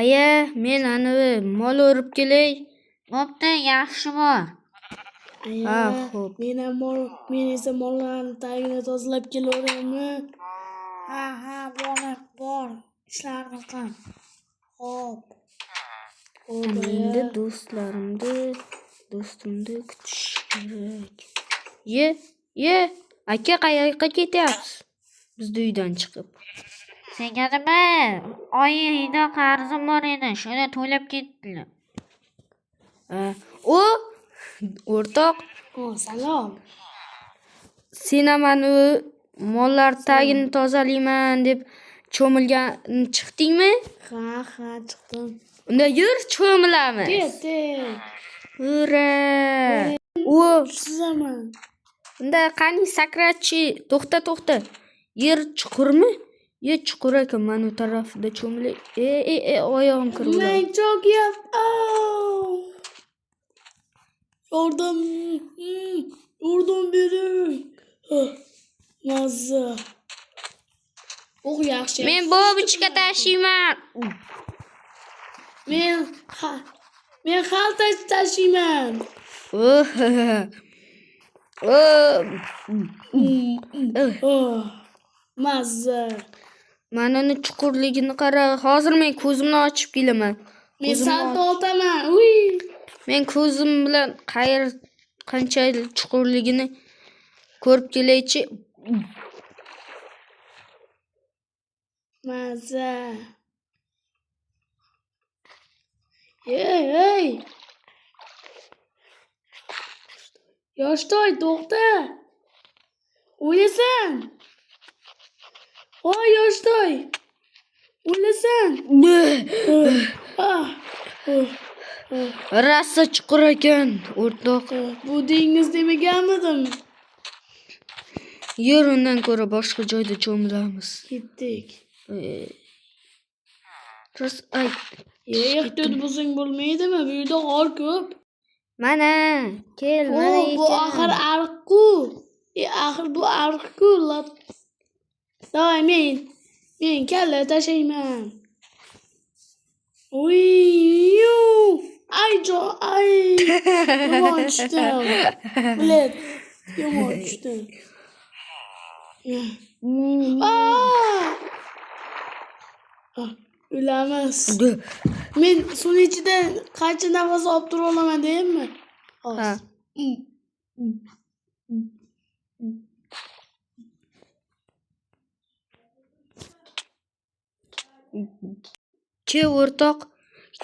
Aya, men mol o'rib kelay. Bo'pti, yaxshi bor. Aya, Xo'p. men esa mollarni tagini tozalab kelaveraymi? Ha, bor. Ishlarni qil. Xo'p. Endi do'stimni kutish kerak. Ye, aka qayoqqa ketyapsiz? Bizning uydan chiqib. Senga nima? Oyida qarzim bor edi, shuni to'lab ketdilar. O, o'rtoq, Salom. sen mani mollar tagini tozalayman deb cho'milgan chiqdingmi? Ha, chiqdim. Unda yur cho'milamiz. Ketdik. Ura! Sizaman. Unda qani sakrachi, to'xta. Yer chuqurmi? Yer chuqur ekan, mana bu tarafida cho'milay. Oyog'im kirib oladi. Men cho'kyapti. Yordam bering. Mazza. Yaxshi. Men bobichga tashiyman. Men xalta tashiyman. Mazza. Mana uni chuqurligini qara. Hozir men ko'zimni ochib kelaman. Men salto otaman. Men ko'zim bilan qanchalik chuqurligini ko'rib kelaychi. Mazza. Hey. Yoshtoy, to'xta. O'ylasan. Yoshtoy. O'ylasan. Rasa chuqur ekan, o'rtoq. Bu dengiz demaganmidim? Yer undan ko'ra boshqa joyda cho'milamiz. Ketdik. Ehtiyot bo'lsang bo'lmaydimi? Bu yerda g'or ko'p. Mana, kel, mana Bu axir ariq-ku. Axir bu ariq-ku. Davay, men kalla tashlayman. Ay. Yomon tushdim. Bilet. Yomon tushdim. O'lamiz. Men suv ichida qancha nafas olib tura olaman deyapmi? Ha. Ke o'rtoq,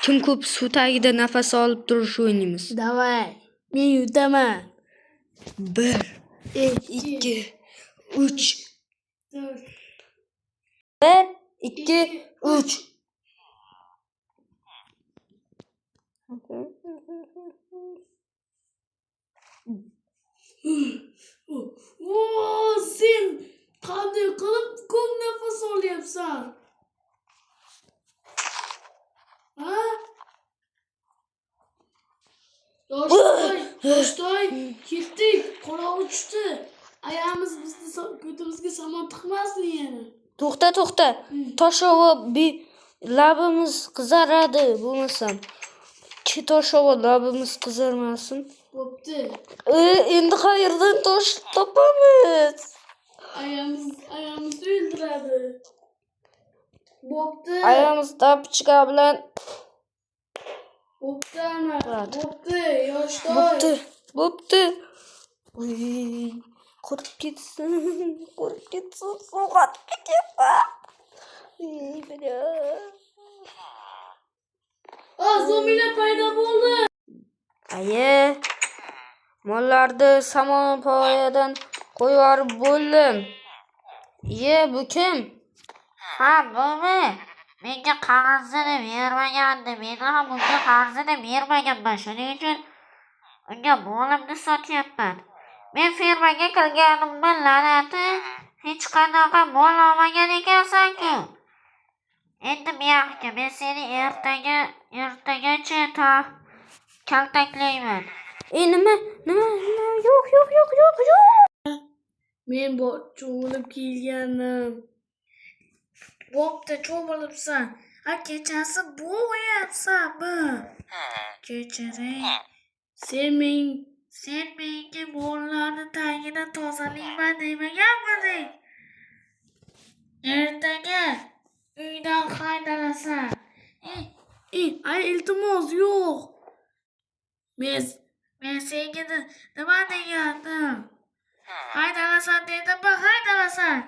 kim ko'p suv tagida nafas olib turish o'ynaymiz. Davay, men yutaman. 1, 2, 3. 1, 2, 3. Sen qanday qilib ko'p nafas olyapsan? Yoshtoy, ketdik. Qorong'i tushdi. Ayamiz bizni ko'timizga somon tiqmasin yana. To'xta. Toshovi labimiz qizaradi bo'lmasam. Toshovi labimiz qizarmasin. Bo'pti. Endi qayerdan tosh topamiz? Ayamiz o'ldiradi. Bo'pti. Ayamiz tapichka bilan Bo'pti, ana. Bo'pti, Yoshtoy. Bo'pti. Qurib ketsin, sug'atga ketsin. Zombilar paydo bo'ldi. Aye, mollarni samopoyadan qo'yib yuborib bo'ldim. Bu kim? Ha, bumi. Menga qarzini bermagandi. Men ham unga qarzini bermaganman. Shuning uchun unga molimni sotyapman. Men fermaga kirganimda la'nati hech qanaqa mol olmagan ekansan-ku. Endi buyoqqa men seni ertagacha kaltaklayman. Nima? Yo'q. Men cho'milib kelganim. Bo'pti, cho'milibsan. Kechasi bu o'yapsanmi? Kechiring. Sen Menga mo'llarni tagini tozalayman demaganmiding? Ertaga uydan haydalasan. ay iltimos yo'q. Men senga nima degandim? Haydalasan dedimmi? Haydalasan.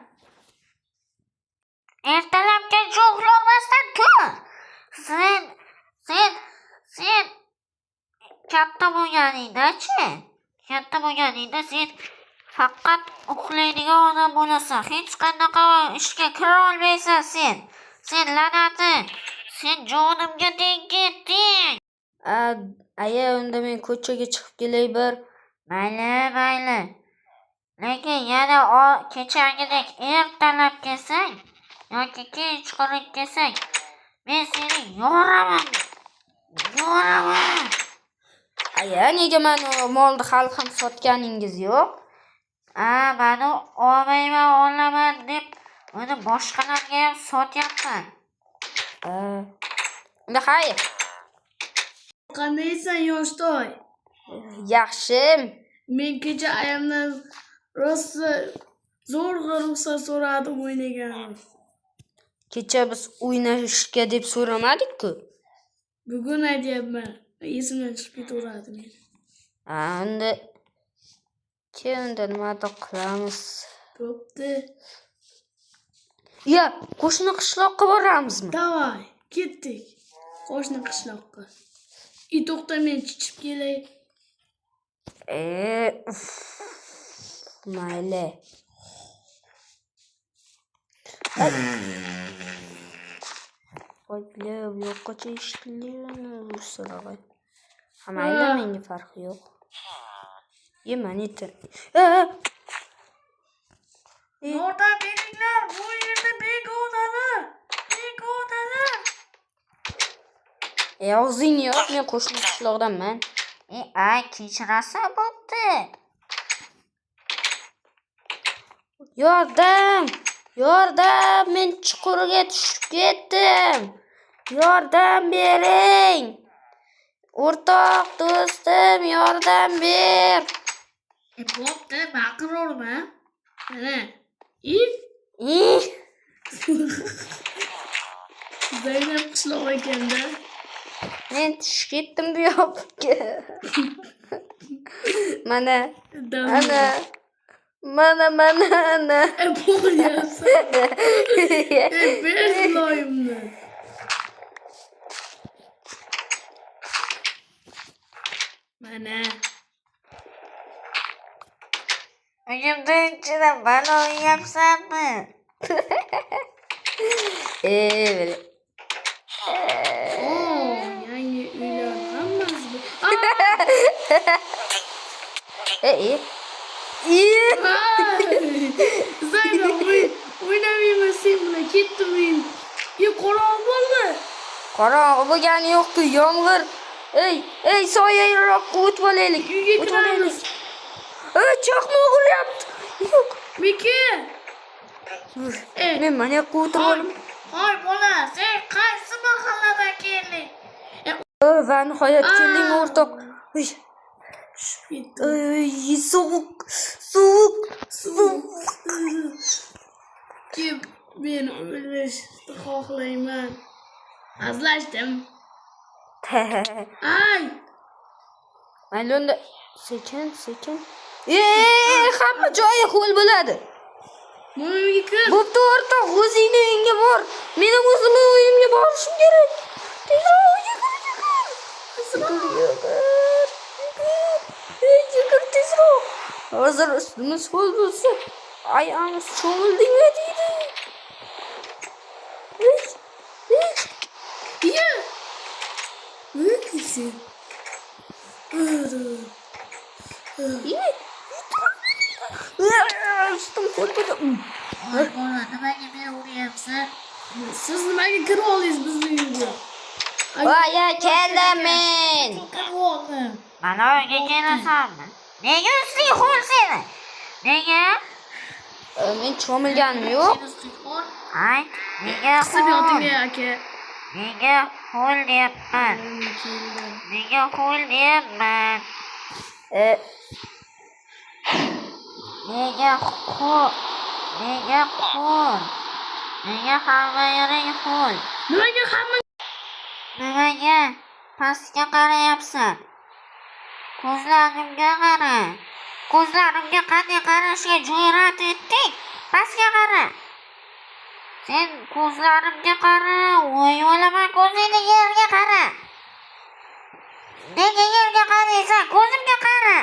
Ertalabga uxlamasdan tur. Sen katta bo'lganingda sen faqat uxlaydigan odam bo'lasan. Hech qanaqa ishga kira olmaysan sen. Sen la'nati. Sen jonimga teng ketding. Aya, unda men ko'chaga chiqib kelay bir. Mayli. Lekin yana kechagidek ertalab kelsang yoki kechqurun kelsang, men seni yoraman. Aya, nega mani molni hali ham sotganingiz yo'q? Mani olaman deb uni boshqalarga ham sotyapman. Unda xayr. Qandaysan yoshtoy? Yaxshi. Men kecha ayamdan rosa zo'rg'a ruxsat so'radim o'ynaganim. Kecha biz o'ynashga deb so'ramadik-ku. Bugun aytyapman. Esimdan chiqib ketaveradi men. Unda nimadir qilamiz? Bo'pti. Ya, qo'shni qishloqqa boramizmi? Davay, ketdik. Qo'shni qishloqqa. To'xta, men chiqib kelay. Mayli. Qo'yli, yo'qqacha eshitilirini ursalar. Mayli, menga farqi yo'q. Yemanita. Yordam beringlar, bu yerda begonalar. Og'zingni yop, men qo'shni qishloqdanman. Kechirasa bo'pti. Yordam, men chuqurga tushib ketdim. Yordam bering. O'rtoq do'stim, yordam ber. Bo'pti, baqirurma. Mana. Zaynab qishloq ekanda. Men tushib ketdim bu yoqqa. Mana. Bo'lyapsan. Ber loyimni. Mana. Uyimda ichida balo yeyapsanmi? Yangi uylar hammasi. Zaynab o'ynamayman sen bilan ketdim men. Qorong'i bo'ldi. Qorong'i bo'lgani yo'q-ku, yomg'ir. Ey, soyaroqqa o'tib olaylik. Uyga kiramiz. Chaqmoq uryapti. Yo'q. Miki. Men mana yoqqa o'tib olaman. Hoy bola, sen qaysi mahalladan kelding? Va nihoyat kelding o'rtoq. Sovuq. Men o'lishni xohlayman. Azlashdim. Mayli, unda sekin. Hamma joyi ho'l bo'ladi. Mana uyga kir. Bo'pti o'rtoq, o'zingni uyingga bor. Mening o'zimning uyimga borishim kerak. Tezroq. Hozir ustimiz ho'l bo'lsa, ayamiz cho'mildingmi deydi. Ustim ho'l bo'ldi. Hoy bola, nimaga meni uryapsan? Siz nimaga kirib oldingiz bizning uyga? Voya, keldim men. Mana uyga kelasanmi? Nega usting ho'l seni? Nega? Men cho'milganim yo'q. Nega Qisib yoting aka. Nega ho'l deyapman? Nega ho'l deyapman? Nega ho'l? Nega ho'l? Nega hamma yering ho'l? Nimaga hamma Nimaga pastga qarayapsan? Ko'zlarimga qara. Ko'zlarimga qanday qarashga jur'at etding? Pastga qara. Sen ko'zlarimga qara. Voy o'laman, ko'zingni yerga qara. Nega yerga qaraysan? Ko'zimga qara.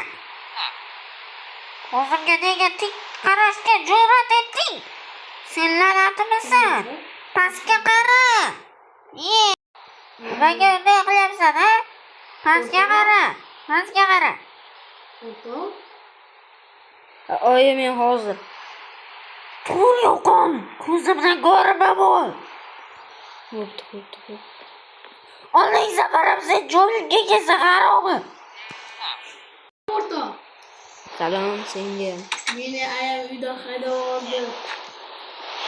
Ko'zimga nega tik qarashga jur'at etding? Sen la'natimisan? Pastga qara. Nimaga unday qilyapsan, ha? Pastga qara. Pastga qara. Oyi, men hozir. Tur yo'qol. Ko'zimdan ko'rma bo'l. Xo'p. Onang safaram sen jo'mingga kelsa xarobi. o'rta? Salom senga. Meni ayam uydan haydab oldi.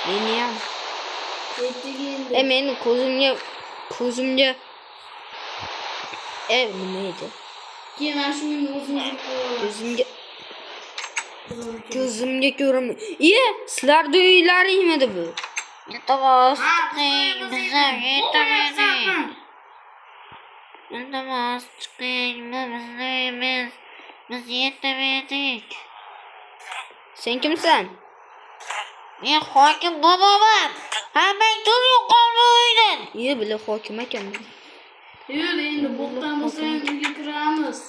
Meni ham. Ketdik endi. Meni ko'zimga nima edi? Keyin mana shu uyni o'zimizga qo'yamiz. Ko'zimga ko'rinmay. Sizlarni uylaringmidi bu? Iltimos, chiqing, biz ham yetamaydik. Iltimos, chiqing, bu bizni uyimiz. Biz yetamaydik. Sen kimsan? Men hokim boboman. Hammang tur yo'qol bu uydan. Bila hokim ekanman. Yur endi bo'xton bo'lsa ham uyga kiramiz.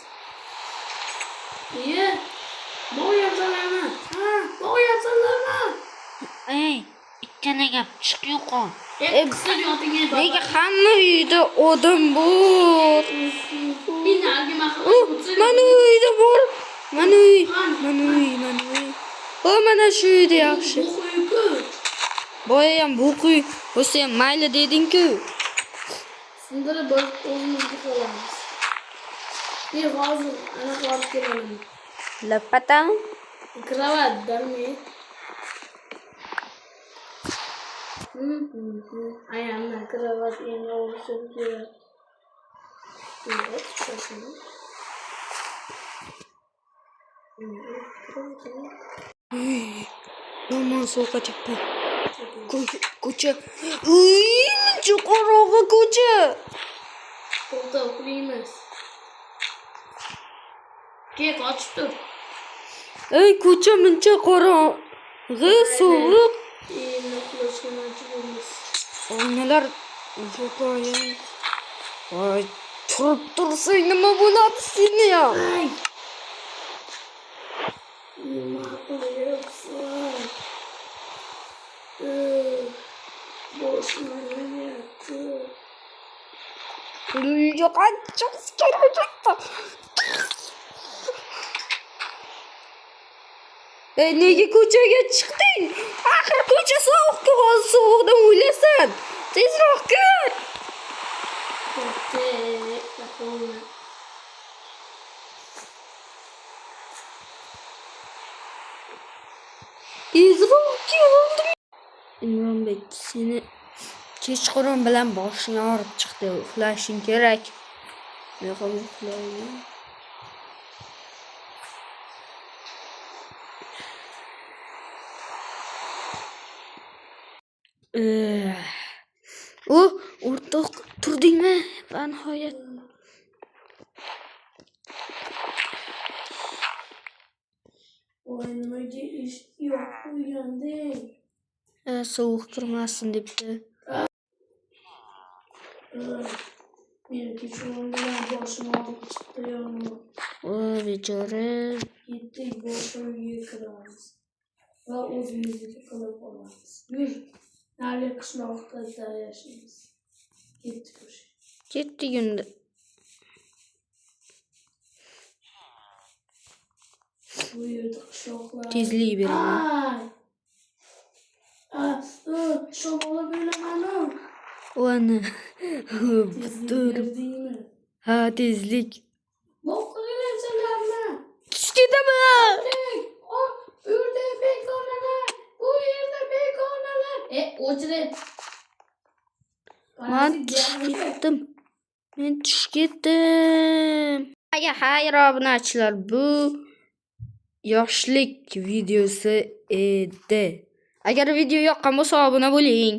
Bo'yapsanlarmi? Bo'yapsanlarmi? Ey, ikkala gap chiq yo'qol. Qisib yotingga Nega hamma uyda odam bor? Mana uyda bor. Mana uy. Mana shu uyda yaxshi. Boya ham bu uy bo'lsa ham mayli deding-ku. Sindirib biz o'zimizga qolamiz. Hozir ana qolib kelamiz. Lapatan. Kravat darmi. Ayamna kravat endi olishib kerak. Yomon sovuqqa chiqdi. Ko'cha. Muncha qorong'i ko'cha. To'xta, uxlaymiz. Qochib tur. Ko'cha muncha qorong'i, sovuq. Endi uxlashga majburmiz. Oynalar yo'qoyin. Voy, turib tursang nima bo'ladi seni ham? Nima qilyapsan? Boshim aylanayapti. Uyga qanchamiz kelajakda? Nega ko'chaga chiqding? Axir ko'cha sovuq-ku, hozir sovuqdan o'lasan. Tezroq kir. Tezroq keldim. Imronbek, seni kechqurun bilan boshing og'rib chiqdi. Uxlashing kerak. Men ham uxlayman. O'rtoq, turdingmi? Nihoyat. Nimaga ish yo'q qo'yganding? Sovuq kirmasin debdi. Men kechqurun bilan boshim og'rib chiqdi yomon. Bechora. Ketdik, boshqa uyga kiramiz va o'zimizga qilib olamiz. Yur, nari qishloqda yashaymiz. Ketdik endi. Bu yerda qishloqlar. Tezlik beraman. Shamolab o'ylamanu. O'ni. Tezlikmi? Ha, tezlik. Bo'qqilayapsanlarmi? Tush ketaman. Bu yerda begonalar. O'chirib. Men tushib ketdim. Hayır obunachilar, bu yoshlik videosi edi. Agar video yoqqan bo'lsa obuna bo'ling.